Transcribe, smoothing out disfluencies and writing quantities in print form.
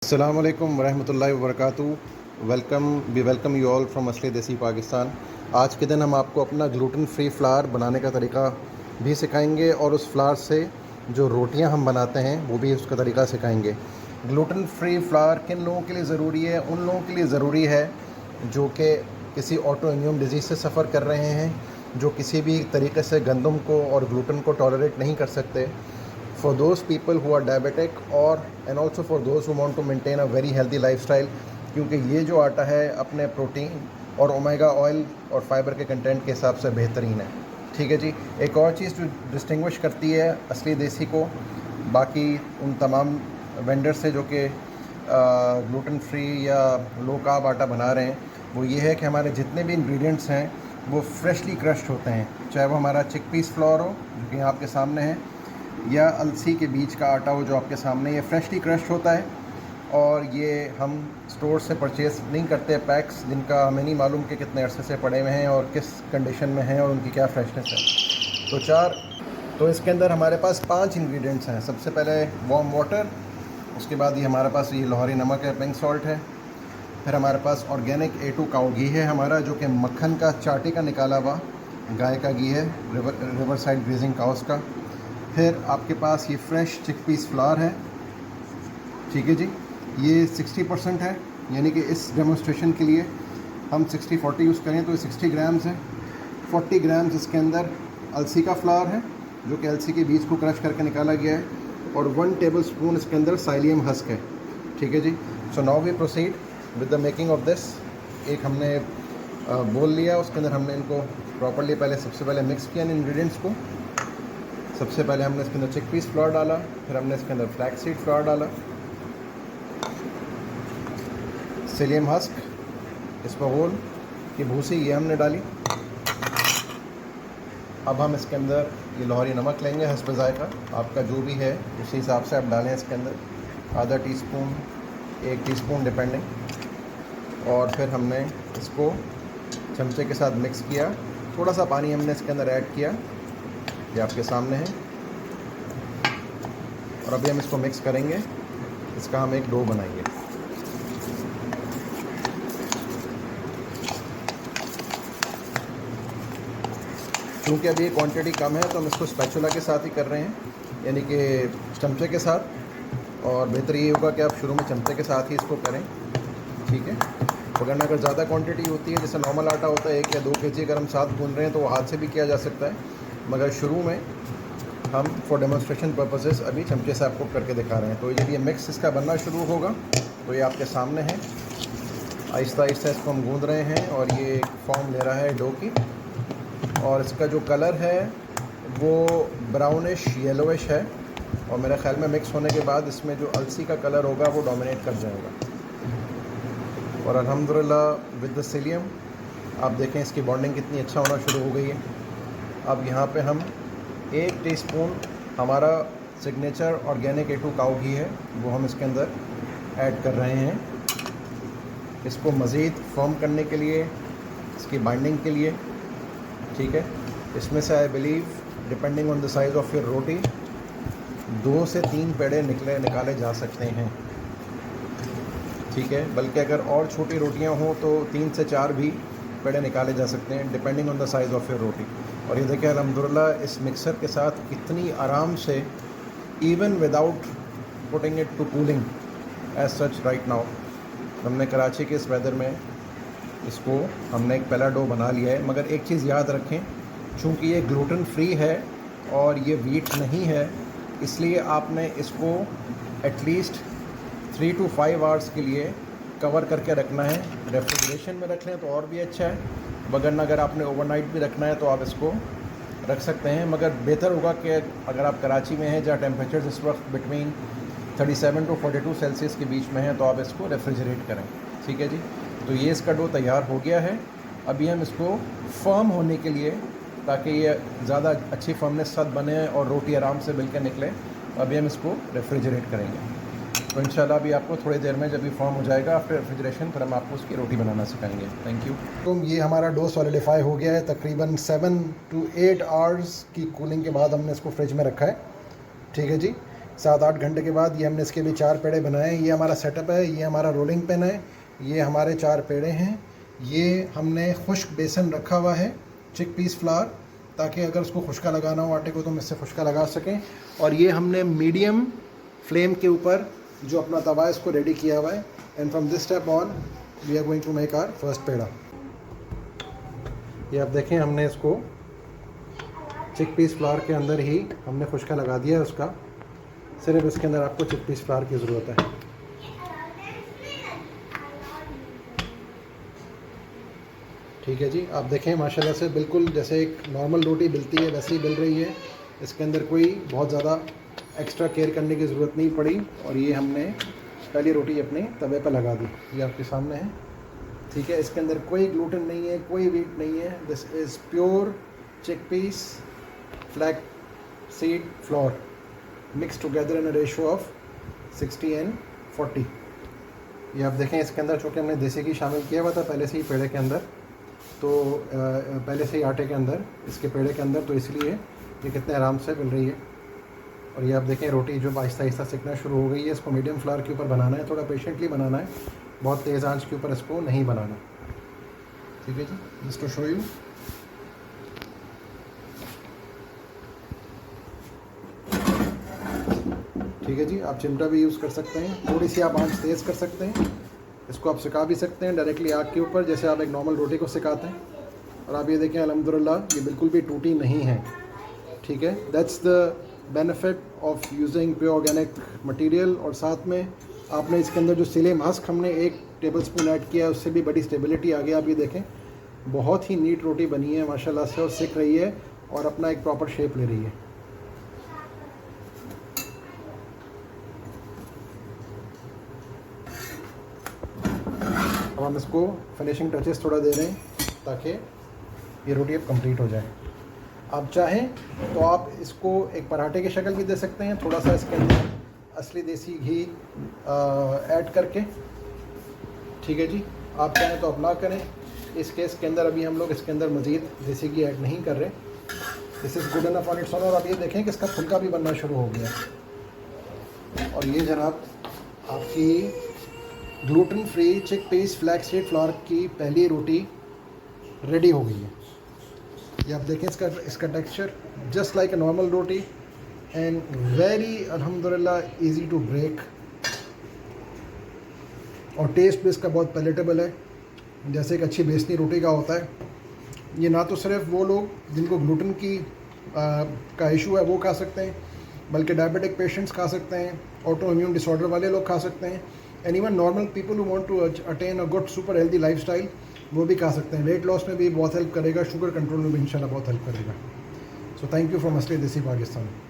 अस्सलामुअलैकुम वरहमतुल्लाहि वबरकातुहू। Welcome you all from असली देसी पाकिस्तान। आज के दिन हम आपको अपना ग्लूटेन फ्री फ़्लावर बनाने का तरीका भी सिखाएंगे और उस फ्लावर से जो रोटियां हम बनाते हैं वो भी उसका तरीका सिखाएंगे। ग्लूटेन फ्री फ़्लावर किन लोगों के लिए ज़रूरी है? उन लोगों के लिए ज़रूरी है जो कि किसी ऑटो इम्यून डिजीज़ से सफ़र कर रहे हैं, जो किसी भी तरीके से गंदम को और ग्लूटेन को टॉलरेट नहीं कर सकते, for those people who are diabetic और and also for those who want to maintain a very healthy lifestyle, क्योंकि ये जो आटा है अपने प्रोटीन और ओमेगा ऑयल और फाइबर के कंटेंट के हिसाब से बेहतरीन है। ठीक है जी। एक और चीज़ जो डिस्टिंग्विश करती है असली देसी को बाकी उन तमाम वेंडर से जो कि ग्लूटेन फ्री या लो कार्ब आटा बना रहे हैं, वो ये है कि हमारे जितने भी इंग्रेडिएंट्स हैं वो फ्रेशली क्रश्ड होते हैं, चाहे वो हमारा चिकपीस फ्लोर हो जो कि आपके सामने है, या अलसी के बीज का आटा हो जो आपके सामने। ये फ्रेशली क्रश्ड होता है और ये हम स्टोर से परचेज़ नहीं करते पैक्स जिनका हमें नहीं मालूम कि कितने अरसे से पड़े हुए हैं और किस कंडीशन में हैं और उनकी क्या फ्रेशनेस है। तो इसके अंदर हमारे पास 5 इंग्रेडिएंट्स हैं। सबसे पहले वार्म वाटर, उसके बाद ये हमारे पास ये लाहौरी नमक है, पिंक सॉल्ट है, फिर हमारे पास ऑर्गेनिक A2 काऊ घी है हमारा जो कि मक्खन का चाटी का निकाला हुआ गाय का घी है, रिवर साइड ग्रेजिंग काउस का। फिर आपके पास ये फ्रेश चिकपीस फ्लावर है। ठीक है जी। ये 60% है, यानी कि इस डेमोन्स्ट्रेशन के लिए हम 60-40 यूज़ करें तो ये 60 ग्राम्स है। 40 ग्राम्स इसके अंदर अलसी का फ्लावर है जो कि अलसी के बीज को क्रश करके निकाला गया है, और 1 टेबलस्पून इसके अंदर साइलियम हस्क है। ठीक है जी। So now we proceed with the making of this. एक हमने बोल लिया, उसके अंदर हमने इनको प्रॉपरली सबसे पहले मिक्स किया इन इंग्रेडिएंट्स को। सबसे पहले हमने इसके अंदर चिकपीस फ्लावर डाला, फिर हमने इसके अंदर फ्लैक्स सीड फ्लावर डाला, सेलियम हस्क, इसबगोल की भूसी ये हमने डाली। अब हम इसके अंदर ये लाहौरी नमक लेंगे हस्ब ज़ायक़ा, आपका जो भी है उसी हिसाब से आप डालें इसके अंदर आधा टीस्पून 1 टीस्पून डिपेंडिंग। और फिर हमने इसको चमचे के साथ मिक्स किया। थोड़ा सा पानी हमने इसके अंदर ऐड किया, ये आपके सामने है। और अभी हम इसको मिक्स करेंगे, इसका हम एक डो बनाएंगे। क्योंकि अभी ये क्वांटिटी कम है तो हम इसको स्पैचुला के साथ ही कर रहे हैं, यानी कि चमचे के साथ। और बेहतर ये होगा कि आप शुरू में चमचे के साथ ही इसको करें। ठीक है। वरना अगर ज़्यादा क्वांटिटी होती है, जैसे नॉर्मल आटा होता है 1 या 2 kg, अगर हम साथ गूंद रहे हैं तो वो हाथ से भी किया जा सकता है, मगर शुरू में हम फॉर डेमोन्स्ट्रेशन पर्पसेस अभी चमचे से आपको करके दिखा रहे हैं। तो जब ये मिक्स इसका बनना शुरू होगा तो ये आपके सामने है, आहिस्ता आहिस्ता इसको हम गूंद रहे हैं और ये फॉर्म ले रहा है डो की। और इसका जो कलर है वो ब्राउनिश येलोइश है, और मेरे ख्याल में मिक्स होने के बाद इसमें जो अलसी का कलर होगा वो डोमिनेट कर जाएगा। और अल्हम्दुलिल्लाह विद द सीलियम आप देखें इसकी बॉन्डिंग कितनी अच्छा होना शुरू हो गई है। अब यहाँ पे हम 1 टीस्पून हमारा सिग्नेचर ऑर्गेनिक A2 काऊ घी है वो हम इसके अंदर ऐड कर रहे हैं, इसको मज़ीद फर्म करने के लिए, इसकी बाइंडिंग के लिए। ठीक है। इसमें से I believe depending on the size of your roti 2 से 3 पेड़े निकाले जा सकते हैं। ठीक है। बल्कि अगर और छोटी रोटियां हों तो 3 से 4 भी पेड़े निकाले जा सकते हैं depending on the size of your roti. और ये देखिए अल्हम्दुलिल्लाह इस मिक्सर के साथ कितनी आराम से, even without putting it to cooling as such right now, हमने कराची के इस वेदर में इसको हमने एक पहला डो बना लिया है। मगर एक चीज़ याद रखें, चूँकि ये ग्लूटेन फ्री है और ये वीट नहीं है, इसलिए आपने इसको एटलीस्ट 3 to 5 आवर्स के लिए कवर करके रखना है। रेफ्रिजरेशन में रख लें तो और भी अच्छा है, वगरना अगर आपने ओवरनाइट भी रखना है तो आप इसको रख सकते हैं। मगर बेहतर होगा कि अगर आप कराची में हैं जहाँ टेम्परेचर इस वक्त बिटवीन 37 to 42 सेल्सियस के बीच में है, तो आप इसको रेफ्रिजरेट करें। ठीक है जी। तो ये इसका डो तैयार हो गया है। अभी हम इसको फर्म होने के लिए, ताकि ये ज़्यादा अच्छी फर्मनेस साथ बने और रोटी आराम से बिल के निकले, अभी हम इसको रेफ्रिजरेट करेंगे। तो इंशाल्लाह अभी आपको थोड़ी देर में जब भी फॉर्म हो जाएगा आफ्टर रेफ्रिजरेशन, फिर हम आपको उसकी रोटी बनाना सिखाएंगे। Thank you. तो ये हमारा डो सॉलिडिफाई हो गया है। तकरीबन 7 to 8 आवर्स की कूलिंग के बाद हमने इसको फ्रिज में रखा है। ठीक है जी। 7-8 घंटे के बाद ये हमने इसके भी 4 पेड़े बनाए हैं। ये हमारा सेटअप है, ये हमारा रोलिंग पिन है, ये हमारे 4 पेड़े हैं। ये हमने खुश्क बेसन रखा हुआ है चिक पीस फ्लावर, ताकि अगर उसको खुश्का लगाना हो आटे को तो हम इससे खुश्का लगा सकें। और ये हमने मीडियम फ्लेम के ऊपर जो अपना तवा है इसको रेडी किया हुआ है। And from this step on we are going to make our first peda. ये आप देखें, हमने इसको चिक पीस फ्लावर के अंदर ही हमने खुश्का लगा दिया है उसका। सिर्फ इसके अंदर आपको चिक पीस फ्लावर की ज़रूरत है। ठीक है जी, आप देखें माशाल्लाह से बिल्कुल जैसे एक नॉर्मल रोटी बिलती है वैसे ही बिल रही है। इसके अंदर कोई बहुत ज़्यादा एक्स्ट्रा केयर करने की ज़रूरत नहीं पड़ी। और ये हमने पहली रोटी अपने तवे पर लगा दी, ये आपके सामने है। ठीक है, इसके अंदर कोई ग्लूटेन नहीं है, कोई वीट नहीं है। This is pure chickpeas flax seed flour mix together in a ratio of 60:40। ये आप देखें, इसके अंदर चूँकि हमने देसी घी शामिल किया हुआ था पहले से ही पेड़े के अंदर, तो पहले से ही आटे के अंदर, इसके पेड़े के अंदर, तो इसलिए ये कितने आराम से मिल रही है। और ये आप देखें, रोटी जो आहिस्ता आहिस्ता सिकना शुरू हो गई है। इसको मीडियम फ्लावर के ऊपर बनाना है, थोड़ा पेशेंटली बनाना है, बहुत तेज़ आंच के ऊपर इसको नहीं बनाना। ठीक है जी, जस्ट टू शो यू। ठीक है जी, आप चिमटा भी यूज़ कर सकते हैं, थोड़ी सी आप आंच तेज़ कर सकते हैं। इसको आप सिका भी सकते हैं डायरेक्टली आग के ऊपर, जैसे आप एक नॉर्मल रोटी को सिकाते हैं। और आप ये देखें, अल्हम्दुलिल्लाह ये बिल्कुल भी टूटी नहीं है। ठीक है, that's the benefit of using pure organic material. और साथ में आपने इसके अंदर जो सिलेम हस्क हमने 1 टेबलस्पून ऐड किया है, उससे भी बड़ी स्टेबिलिटी आ गई। आप ये देखें, बहुत ही नीट रोटी बनी है माशाल्लाह से, और सिक रही है और अपना एक प्रॉपर शेप ले रही है। अब हम इसको फिनिशिंग टचेस थोड़ा दे रहे हैं ताकि ये रोटी अब कंप्लीट हो जाए। आप चाहें तो आप इसको एक पराठे की शक्ल भी दे सकते हैं, थोड़ा सा इसके अंदर असली देसी घी ऐड करके। ठीक है जी, आप चाहें तो अपना करें। इस केस के अंदर अभी हम लोग इसके अंदर मज़ीद देसी घी ऐड नहीं कर रहे। This is good enough on its own. और आप ये देखें कि इसका फुलका भी बनना शुरू हो गया। और ये जनाब आपकी ग्लूटेन फ्री चिक पीस फ्लैक्स सीड फ्लावर की पहली रोटी रेडी हो गई है। ये आप देखें, इसका texture just like a normal roti and very अल्हम्दुलिल्लाह इजी टू ब्रेक। और टेस्ट भी इसका बहुत पैलेटेबल है, जैसे एक अच्छी बेसनी रोटी का होता है। ये ना तो सिर्फ वो लोग जिनको ग्लूटेन की का इशू है वो खा सकते हैं, बल्कि डायबिटिक पेशेंट्स खा सकते हैं, ऑटो इम्यून डिसऑर्डर वाले लोग खा सकते हैं, and even normal people who want to attain a good super healthy lifestyle वो भी खा सकते हैं। वेट लॉस में भी बहुत हेल्प करेगा, शुगर कंट्रोल में भी इंशाल्लाह बहुत हेल्प करेगा। सो थैंक यू फ्रॉम असली देसी पाकिस्तान।